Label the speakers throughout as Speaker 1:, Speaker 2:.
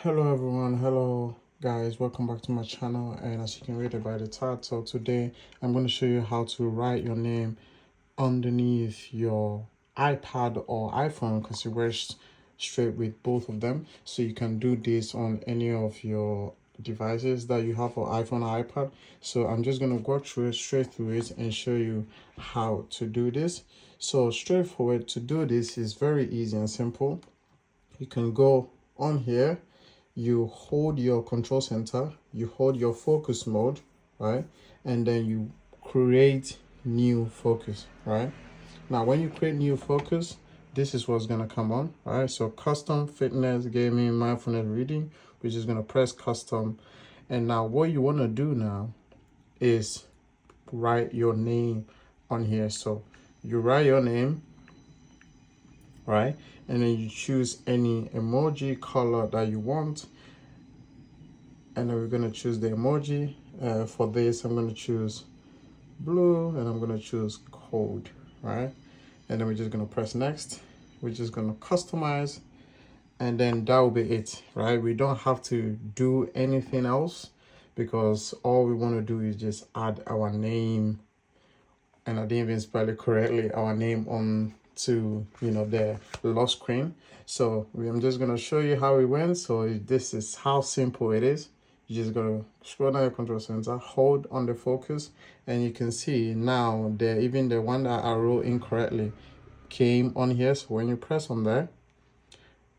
Speaker 1: Hello everyone, hello guys, welcome back to my channel. And as you can read it by the title, today I'm going to show you how to write your name underneath your iPad or iPhone, because it works straight with both of them. So you can do this on any of your devices that you have for iPhone or iPad. So I'm just going to go straight through it and show you how to do this. So straightforward, to do this is very easy and simple. You can go on here, you hold your control center, you hold your focus mode, right? And then you create new focus, right? Now, when you create new focus, this is what's gonna come on, right? So custom, fitness, gaming, mindfulness, reading, which is gonna press custom. And now what you wanna do now is write your name on here. So you write your name, right? And then you choose any emoji color that you want. And then we're going to choose the emoji. For this, I'm going to choose blue and I'm going to choose cold, right? And then we're just going to press next. We're just going to customize, and then that will be it, right? We don't have to do anything else, because all we want to do is just add our name, and I didn't even spell it correctly, our name on to the lock screen. So I'm just going to show you how it went. So this is how simple it is. You just gotta scroll down your control center, hold on the focus, and you can see now even the one that I wrote incorrectly came on here. So when you press on there,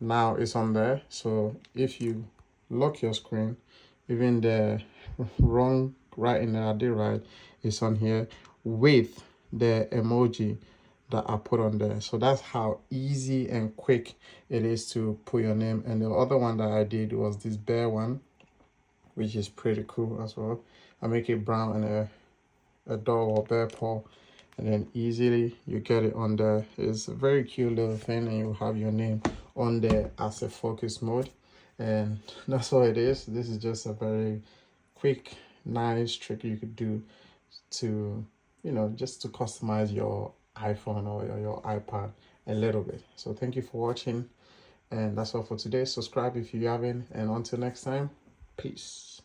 Speaker 1: now it's on there. So if you lock your screen, even the wrong writing that I did right is on here with the emoji that I put on there. So that's how easy and quick it is to put your name. And the other one that I did was this bear one, which is pretty cool as well. I make it brown and a dog or bear paw, and then easily you get it on there. It's a very cute little thing, and you have your name on there as a focus mode. And that's all it is. This is just a very quick, nice trick you could do to, just to customize your iPhone or your iPad a little bit. So thank you for watching, and that's all for today. Subscribe if you haven't, and until next time, peace.